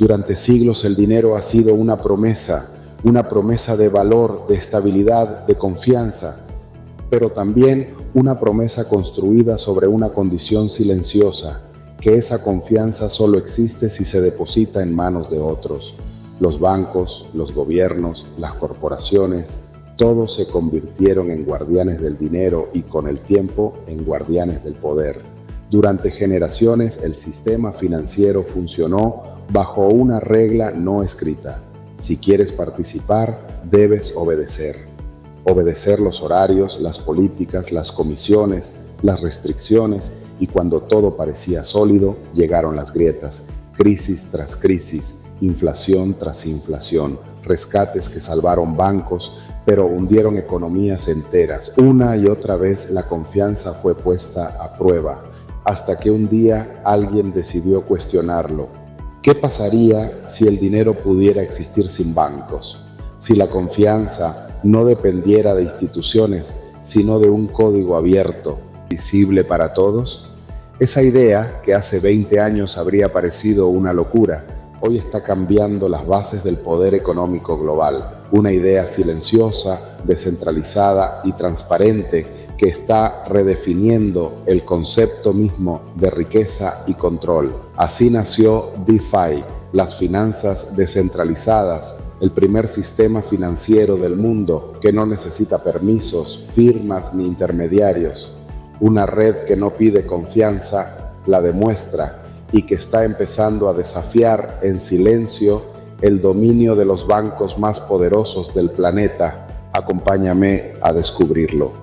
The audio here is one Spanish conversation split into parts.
Durante siglos el dinero ha sido una promesa de valor, de estabilidad, de confianza, pero también una promesa construida sobre una condición silenciosa, que esa confianza solo existe si se deposita en manos de otros. Los bancos, los gobiernos, las corporaciones, todos se convirtieron en guardianes del dinero y con el tiempo en guardianes del poder. Durante generaciones el sistema financiero funcionó bajo una regla no escrita. Si quieres participar, debes obedecer. Obedecer los horarios, las políticas, las comisiones, las restricciones, y cuando todo parecía sólido, llegaron las grietas, crisis tras crisis, inflación tras inflación, rescates que salvaron bancos, pero hundieron economías enteras. Una y otra vez la confianza fue puesta a prueba, hasta que un día alguien decidió cuestionarlo. ¿Qué pasaría si el dinero pudiera existir sin bancos? Si la confianza no dependiera de instituciones, sino de un código abierto, visible para todos. Esa idea, que hace 20 años habría parecido una locura, hoy está cambiando las bases del poder económico global. Una idea silenciosa, descentralizada y transparente que está redefiniendo el concepto mismo de riqueza y control. Así nació DeFi, las finanzas descentralizadas, el primer sistema financiero del mundo que no necesita permisos, firmas ni intermediarios. Una red que no pide confianza, la demuestra, y que está empezando a desafiar en silencio el dominio de los bancos más poderosos del planeta. Acompáñame a descubrirlo.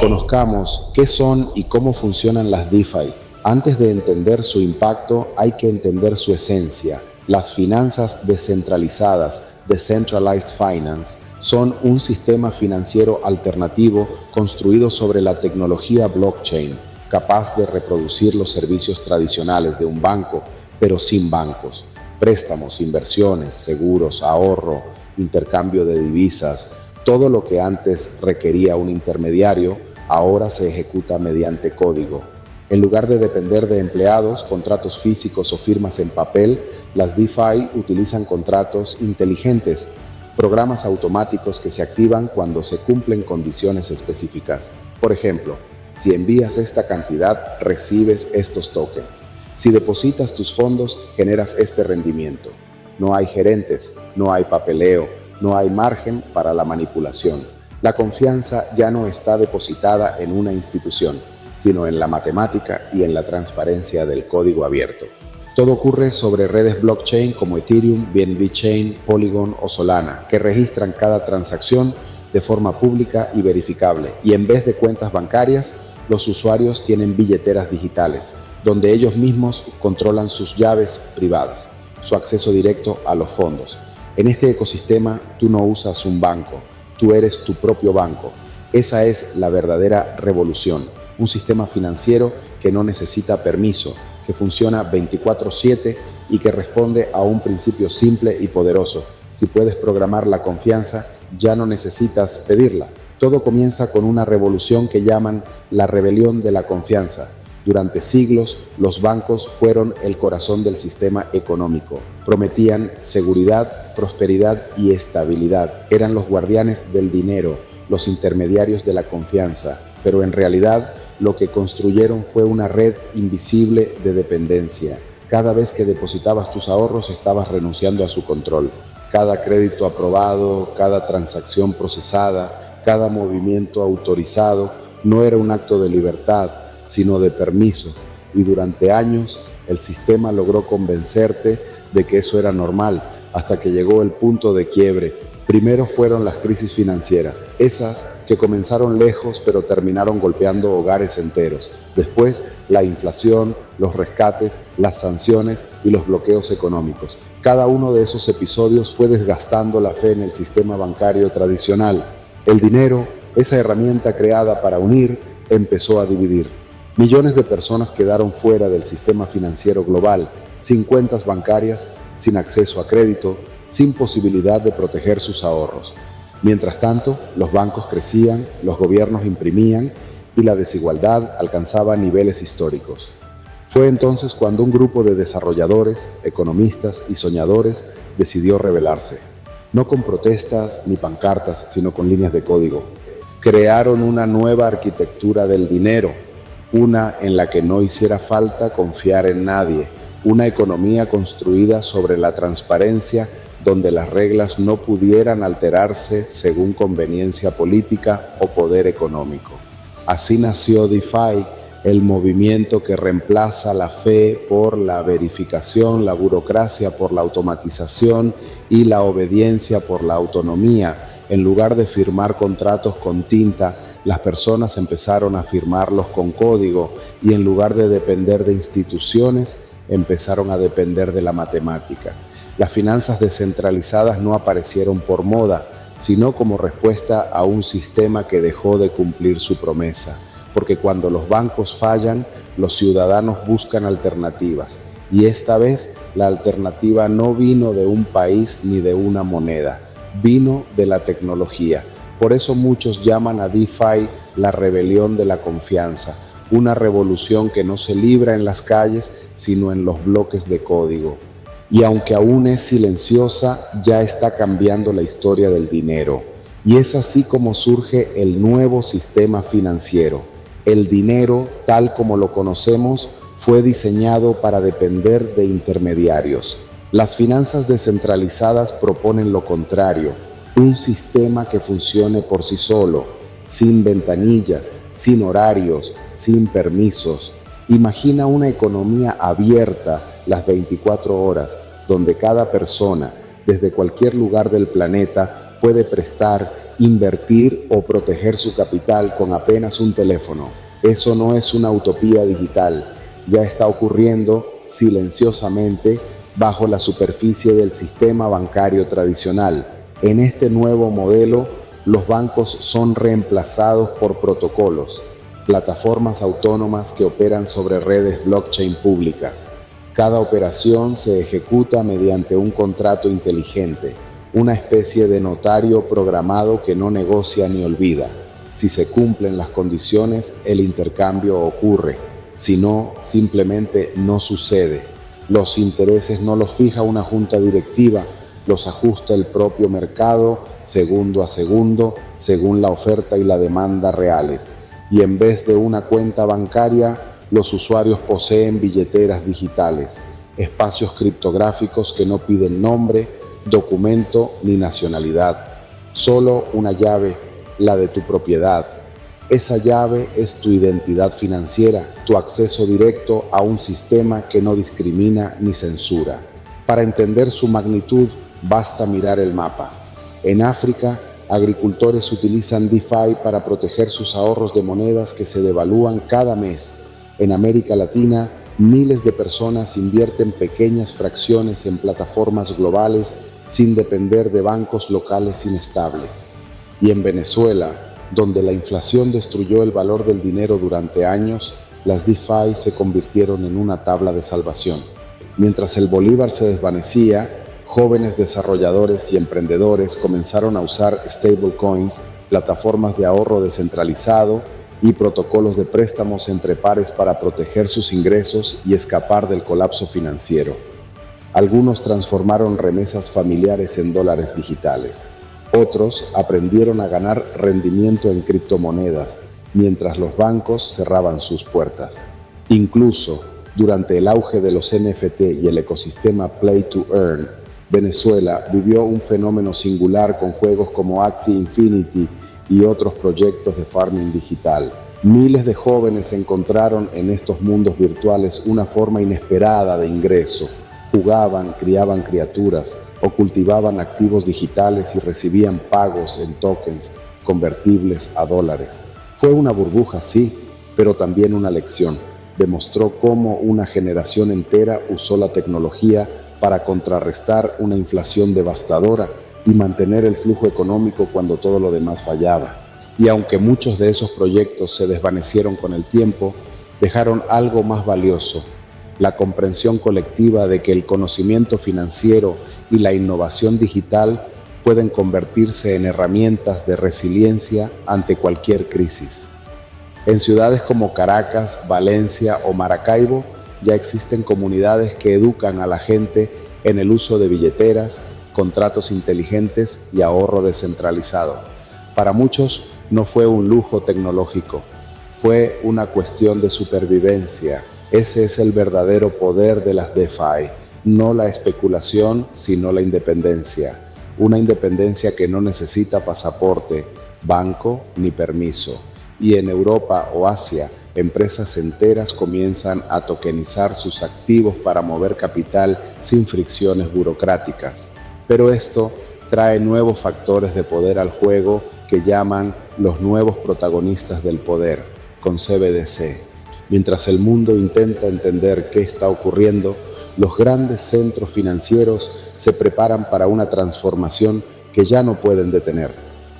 Conozcamos qué son y cómo funcionan las DeFi. Antes de entender su impacto, hay que entender su esencia. Las finanzas descentralizadas, Decentralized Finance, son un sistema financiero alternativo construido sobre la tecnología blockchain, capaz de reproducir los servicios tradicionales de un banco, pero sin bancos. Préstamos, inversiones, seguros, ahorro, intercambio de divisas, todo lo que antes requería un intermediario, ahora se ejecuta mediante código. En lugar de depender de empleados, contratos físicos o firmas en papel, las DeFi utilizan contratos inteligentes, programas automáticos que se activan cuando se cumplen condiciones específicas. Por ejemplo, si envías esta cantidad, recibes estos tokens. Si depositas tus fondos, generas este rendimiento. No hay gerentes, no hay papeleo, no hay margen para la manipulación. La confianza ya no está depositada en una institución, sino en la matemática y en la transparencia del código abierto. Todo ocurre sobre redes blockchain como Ethereum, BNB Chain, Polygon o Solana, que registran cada transacción de forma pública y verificable. Y en vez de cuentas bancarias, los usuarios tienen billeteras digitales, donde ellos mismos controlan sus llaves privadas, su acceso directo a los fondos. En este ecosistema, tú no usas un banco, tú eres tu propio banco. Esa es la verdadera revolución. Un sistema financiero que no necesita permiso, que funciona 24/7 y que responde a un principio simple y poderoso. Si puedes programar la confianza, ya no necesitas pedirla. Todo comienza con una revolución que llaman la rebelión de la confianza. Durante siglos, los bancos fueron el corazón del sistema económico. Prometían seguridad, prosperidad y estabilidad. Eran los guardianes del dinero, los intermediarios de la confianza. Pero en realidad, lo que construyeron fue una red invisible de dependencia. Cada vez que depositabas tus ahorros, estabas renunciando a su control. Cada crédito aprobado, cada transacción procesada, cada movimiento autorizado, no era un acto de libertad, sino de permiso, y durante años el sistema logró convencerte de que eso era normal, hasta que llegó el punto de quiebre. Primero fueron las crisis financieras, esas que comenzaron lejos pero terminaron golpeando hogares enteros. Después, la inflación, los rescates, las sanciones y los bloqueos económicos. Cada uno de esos episodios fue desgastando la fe en el sistema bancario tradicional. El dinero, esa herramienta creada para unir, empezó a dividir. Millones de personas quedaron fuera del sistema financiero global, sin cuentas bancarias, sin acceso a crédito, sin posibilidad de proteger sus ahorros. Mientras tanto, los bancos crecían, los gobiernos imprimían y la desigualdad alcanzaba niveles históricos. Fue entonces cuando un grupo de desarrolladores, economistas y soñadores decidió rebelarse. No con protestas ni pancartas, sino con líneas de código. Crearon una nueva arquitectura del dinero, una en la que no hiciera falta confiar en nadie, una economía construida sobre la transparencia, donde las reglas no pudieran alterarse según conveniencia política o poder económico. Así nació DeFi, el movimiento que reemplaza la fe por la verificación, la burocracia por la automatización y la obediencia por la autonomía. En lugar de firmar contratos con tinta, las personas empezaron a firmarlos con código y en lugar de depender de instituciones, empezaron a depender de la matemática. Las finanzas descentralizadas no aparecieron por moda, sino como respuesta a un sistema que dejó de cumplir su promesa. Porque cuando los bancos fallan, los ciudadanos buscan alternativas. Y esta vez la alternativa no vino de un país ni de una moneda, vino de la tecnología. Por eso muchos llaman a DeFi la rebelión de la confianza, una revolución que no se libra en las calles, sino en los bloques de código. Y aunque aún es silenciosa, ya está cambiando la historia del dinero. Y es así como surge el nuevo sistema financiero. El dinero, tal como lo conocemos, fue diseñado para depender de intermediarios. Las finanzas descentralizadas proponen lo contrario, un sistema que funcione por sí solo, sin ventanillas, sin horarios, sin permisos. Imagina una economía abierta las 24 horas, donde cada persona, desde cualquier lugar del planeta, puede prestar, invertir o proteger su capital con apenas un teléfono. Eso no es una utopía digital, ya está ocurriendo silenciosamente bajo la superficie del sistema bancario tradicional. En este nuevo modelo, los bancos son reemplazados por protocolos, plataformas autónomas que operan sobre redes blockchain públicas. Cada operación se ejecuta mediante un contrato inteligente, una especie de notario programado que no negocia ni olvida. Si se cumplen las condiciones, el intercambio ocurre. Si no, simplemente no sucede. Los intereses no los fija una junta directiva, los ajusta el propio mercado segundo a segundo, según la oferta y la demanda reales. Y en vez de una cuenta bancaria, los usuarios poseen billeteras digitales, espacios criptográficos que no piden nombre, documento ni nacionalidad. Solo una llave, la de tu propiedad. Esa llave es tu identidad financiera, tu acceso directo a un sistema que no discrimina ni censura. Para entender su magnitud, basta mirar el mapa. En África, agricultores utilizan DeFi para proteger sus ahorros de monedas que se devalúan cada mes. En América Latina, miles de personas invierten pequeñas fracciones en plataformas globales sin depender de bancos locales inestables. Y en Venezuela, donde la inflación destruyó el valor del dinero durante años, las DeFi se convirtieron en una tabla de salvación. Mientras el bolívar se desvanecía, jóvenes desarrolladores y emprendedores comenzaron a usar stablecoins, plataformas de ahorro descentralizado y protocolos de préstamos entre pares para proteger sus ingresos y escapar del colapso financiero. Algunos transformaron remesas familiares en dólares digitales. Otros aprendieron a ganar rendimiento en criptomonedas, mientras los bancos cerraban sus puertas. Incluso, durante el auge de los NFT y el ecosistema Play to Earn, Venezuela vivió un fenómeno singular con juegos como Axie Infinity y otros proyectos de farming digital. Miles de jóvenes encontraron en estos mundos virtuales una forma inesperada de ingreso. Jugaban, criaban criaturas o cultivaban activos digitales y recibían pagos en tokens convertibles a dólares. Fue una burbuja, sí, pero también una lección. Demostró cómo una generación entera usó la tecnología para contrarrestar una inflación devastadora y mantener el flujo económico cuando todo lo demás fallaba. Y aunque muchos de esos proyectos se desvanecieron con el tiempo, dejaron algo más valioso: la comprensión colectiva de que el conocimiento financiero y la innovación digital pueden convertirse en herramientas de resiliencia ante cualquier crisis. En ciudades como Caracas, Valencia o Maracaibo ya existen comunidades que educan a la gente en el uso de billeteras, contratos inteligentes y ahorro descentralizado. Para muchos no fue un lujo tecnológico, fue una cuestión de supervivencia. Ese es el verdadero poder de las DeFi, no la especulación, sino la independencia. Una independencia que no necesita pasaporte, banco ni permiso. Y en Europa o Asia, empresas enteras comienzan a tokenizar sus activos para mover capital sin fricciones burocráticas. Pero esto trae nuevos factores de poder al juego que llaman los nuevos protagonistas del poder, con CBDC. Mientras el mundo intenta entender qué está ocurriendo, los grandes centros financieros se preparan para una transformación que ya no pueden detener.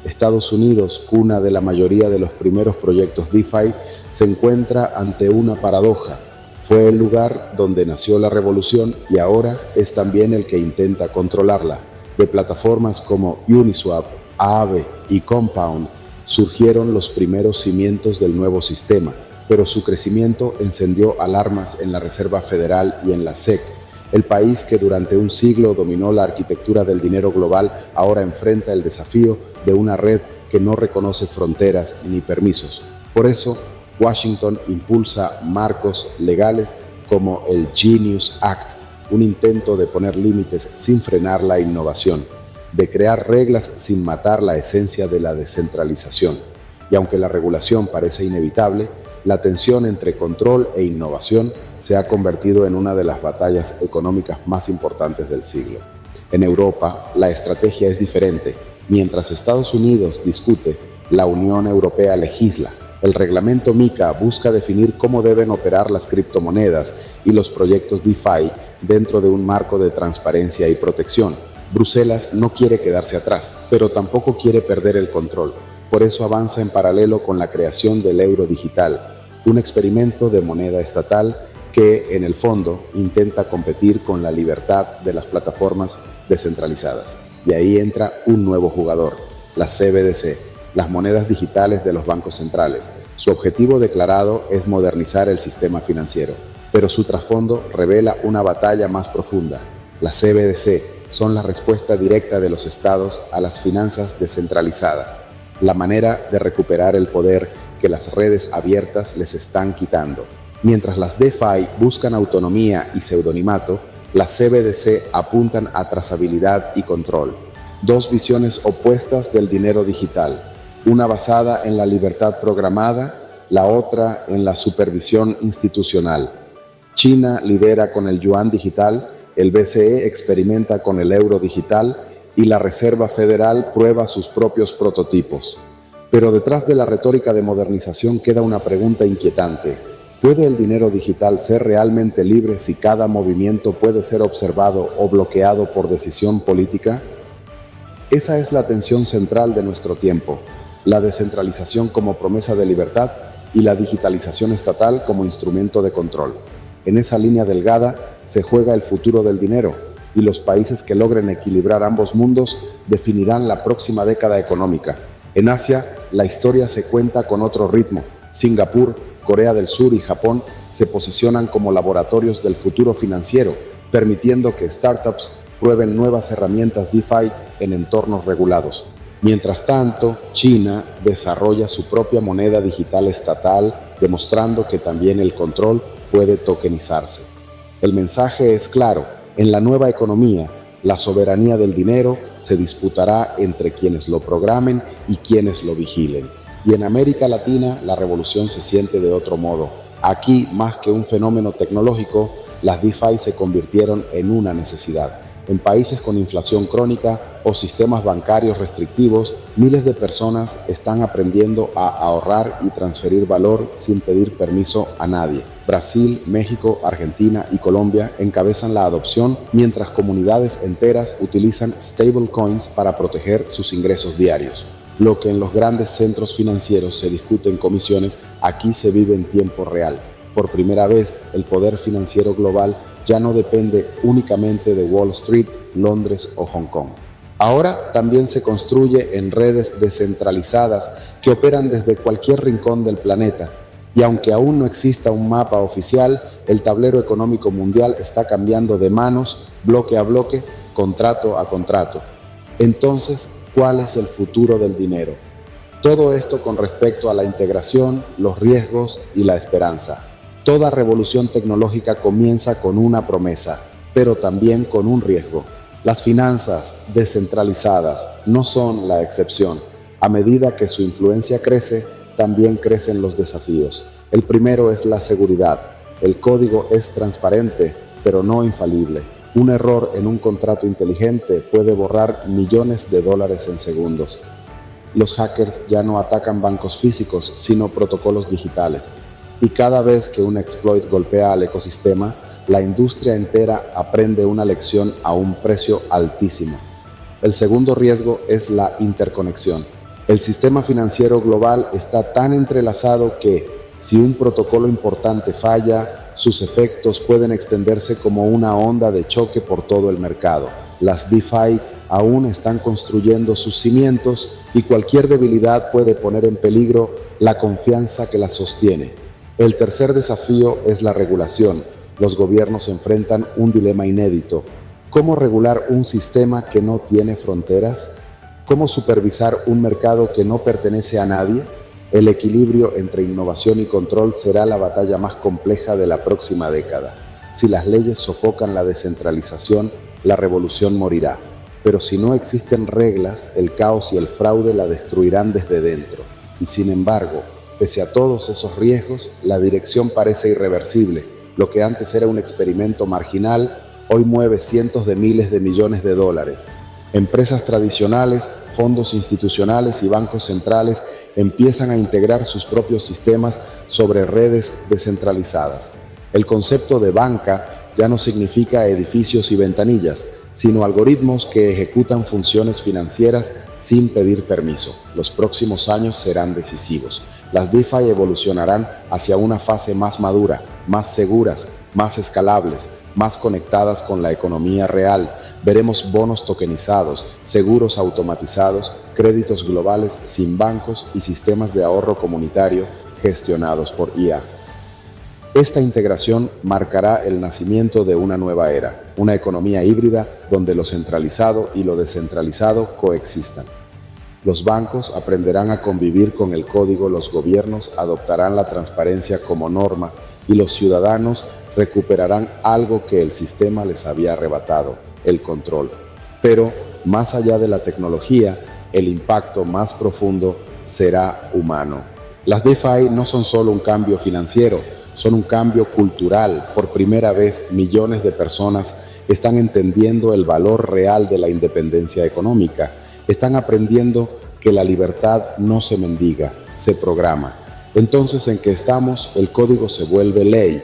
Estados Unidos, cuna de la mayoría de los primeros proyectos DeFi, se encuentra ante una paradoja. Fue el lugar donde nació la revolución y ahora es también el que intenta controlarla. De plataformas como Uniswap, Aave y Compound surgieron los primeros cimientos del nuevo sistema, pero su crecimiento encendió alarmas en la Reserva Federal y en la SEC. El país que durante un siglo dominó la arquitectura del dinero global ahora enfrenta el desafío de una red que no reconoce fronteras ni permisos. Por eso, Washington impulsa marcos legales como el Genius Act, un intento de poner límites sin frenar la innovación, de crear reglas sin matar la esencia de la descentralización. Y aunque la regulación parece inevitable, la tensión entre control e innovación se ha convertido en una de las batallas económicas más importantes del siglo. En Europa, la estrategia es diferente. Mientras Estados Unidos discute, la Unión Europea legisla. El reglamento MiCA busca definir cómo deben operar las criptomonedas y los proyectos DeFi dentro de un marco de transparencia y protección. Bruselas no quiere quedarse atrás, pero tampoco quiere perder el control. Por eso avanza en paralelo con la creación del euro digital, un experimento de moneda estatal que, en el fondo, intenta competir con la libertad de las plataformas descentralizadas. Y ahí entra un nuevo jugador, las CBDC, las monedas digitales de los bancos centrales. Su objetivo declarado es modernizar el sistema financiero, pero su trasfondo revela una batalla más profunda. Las CBDC son la respuesta directa de los estados a las finanzas descentralizadas, la manera de recuperar el poder que las redes abiertas les están quitando. Mientras las DeFi buscan autonomía y pseudonimato, las CBDC apuntan a trazabilidad y control. Dos visiones opuestas del dinero digital, una basada en la libertad programada, la otra en la supervisión institucional. China lidera con el yuan digital, el BCE experimenta con el euro digital y la Reserva Federal prueba sus propios prototipos. Pero detrás de la retórica de modernización queda una pregunta inquietante. ¿Puede el dinero digital ser realmente libre si cada movimiento puede ser observado o bloqueado por decisión política? Esa es la tensión central de nuestro tiempo, la descentralización como promesa de libertad y la digitalización estatal como instrumento de control. En esa línea delgada se juega el futuro del dinero, y los países que logren equilibrar ambos mundos definirán la próxima década económica. En Asia, la historia se cuenta con otro ritmo. Singapur, Corea del Sur y Japón se posicionan como laboratorios del futuro financiero, permitiendo que startups prueben nuevas herramientas DeFi en entornos regulados. Mientras tanto, China desarrolla su propia moneda digital estatal, demostrando que también el control puede tokenizarse. El mensaje es claro: en la nueva economía, la soberanía del dinero se disputará entre quienes lo programen y quienes lo vigilen. Y en América Latina, la revolución se siente de otro modo. Aquí, más que un fenómeno tecnológico, las DeFi se convirtieron en una necesidad. En países con inflación crónica o sistemas bancarios restrictivos, miles de personas están aprendiendo a ahorrar y transferir valor sin pedir permiso a nadie. Brasil, México, Argentina y Colombia encabezan la adopción, mientras comunidades enteras utilizan stablecoins para proteger sus ingresos diarios. Lo que en los grandes centros financieros se discute en comisiones, aquí se vive en tiempo real. Por primera vez, el poder financiero global ya no depende únicamente de Wall Street, Londres o Hong Kong. Ahora también se construye en redes descentralizadas que operan desde cualquier rincón del planeta. Y aunque aún no exista un mapa oficial, el tablero económico mundial está cambiando de manos, bloque a bloque, contrato a contrato. Entonces, ¿cuál es el futuro del dinero? Todo esto con respecto a la integración, los riesgos y la esperanza. Toda revolución tecnológica comienza con una promesa, pero también con un riesgo. Las finanzas descentralizadas no son la excepción. A medida que su influencia crece, también crecen los desafíos. El primero es la seguridad. El código es transparente, pero no infalible. Un error en un contrato inteligente puede borrar millones de dólares en segundos. Los hackers ya no atacan bancos físicos, sino protocolos digitales. Y cada vez que un exploit golpea al ecosistema, la industria entera aprende una lección a un precio altísimo. El segundo riesgo es la interconexión. El sistema financiero global está tan entrelazado que, si un protocolo importante falla, sus efectos pueden extenderse como una onda de choque por todo el mercado. Las DeFi aún están construyendo sus cimientos y cualquier debilidad puede poner en peligro la confianza que las sostiene. El tercer desafío es la regulación. Los gobiernos enfrentan un dilema inédito. ¿Cómo regular un sistema que no tiene fronteras? ¿Cómo supervisar un mercado que no pertenece a nadie? El equilibrio entre innovación y control será la batalla más compleja de la próxima década. Si las leyes sofocan la descentralización, la revolución morirá. Pero si no existen reglas, el caos y el fraude la destruirán desde dentro. Y sin embargo, pese a todos esos riesgos, la dirección parece irreversible. Lo que antes era un experimento marginal, hoy mueve cientos de miles de millones de dólares. Empresas tradicionales, fondos institucionales y bancos centrales empiezan a integrar sus propios sistemas sobre redes descentralizadas. El concepto de banca ya no significa edificios y ventanillas, sino algoritmos que ejecutan funciones financieras sin pedir permiso. Los próximos años serán decisivos. Las DeFi evolucionarán hacia una fase más madura, más seguras, más escalables, más conectadas con la economía real. Veremos bonos tokenizados, seguros automatizados, créditos globales sin bancos y sistemas de ahorro comunitario gestionados por IA. Esta integración marcará el nacimiento de una nueva era, una economía híbrida donde lo centralizado y lo descentralizado coexistan. Los bancos aprenderán a convivir con el código, los gobiernos adoptarán la transparencia como norma y los ciudadanos recuperarán algo que el sistema les había arrebatado, el control. Pero, más allá de la tecnología, el impacto más profundo será humano. Las DeFi no son solo un cambio financiero, son un cambio cultural. Por primera vez, millones de personas están entendiendo el valor real de la independencia económica. Están aprendiendo que la libertad no se mendiga, se programa. Entonces, ¿en qué estamos? El código se vuelve ley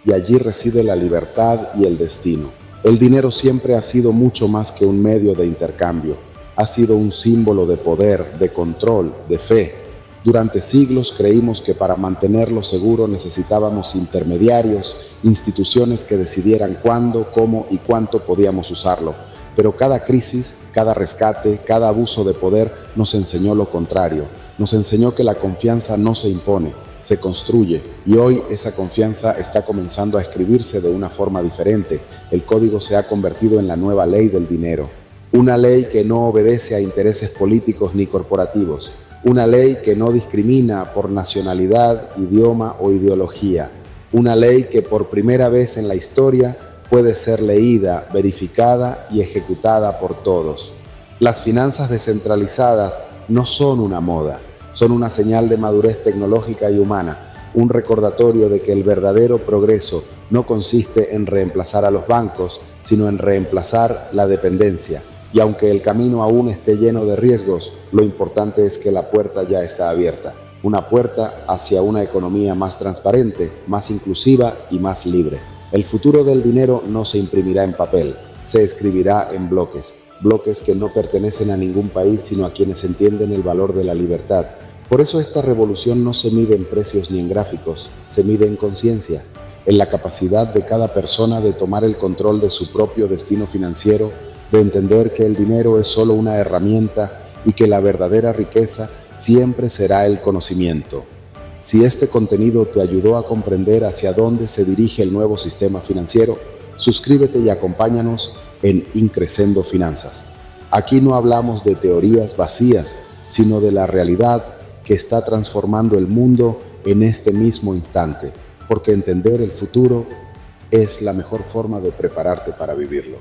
y allí reside la libertad y el destino. El dinero siempre ha sido mucho más que un medio de intercambio. Ha sido un símbolo de poder, de control, de fe. Durante siglos creímos que para mantenerlo seguro necesitábamos intermediarios, instituciones que decidieran cuándo, cómo y cuánto podíamos usarlo. Pero cada crisis, cada rescate, cada abuso de poder nos enseñó lo contrario. Nos enseñó que la confianza no se impone, se construye. Y hoy esa confianza está comenzando a escribirse de una forma diferente. El código se ha convertido en la nueva ley del dinero. Una ley que no obedece a intereses políticos ni corporativos. Una ley que no discrimina por nacionalidad, idioma o ideología. Una ley que por primera vez en la historia puede ser leída, verificada y ejecutada por todos. Las finanzas descentralizadas no son una moda, son una señal de madurez tecnológica y humana, un recordatorio de que el verdadero progreso no consiste en reemplazar a los bancos, sino en reemplazar la dependencia. Y aunque el camino aún esté lleno de riesgos, lo importante es que la puerta ya está abierta. Una puerta hacia una economía más transparente, más inclusiva y más libre. El futuro del dinero no se imprimirá en papel, se escribirá en bloques. Bloques que no pertenecen a ningún país, sino a quienes entienden el valor de la libertad. Por eso esta revolución no se mide en precios ni en gráficos, se mide en conciencia, en la capacidad de cada persona de tomar el control de su propio destino financiero, de entender que el dinero es solo una herramienta y que la verdadera riqueza siempre será el conocimiento. Si este contenido te ayudó a comprender hacia dónde se dirige el nuevo sistema financiero, suscríbete y acompáñanos en Increcendo Finanzas. Aquí no hablamos de teorías vacías, sino de la realidad que está transformando el mundo en este mismo instante, porque entender el futuro es la mejor forma de prepararte para vivirlo.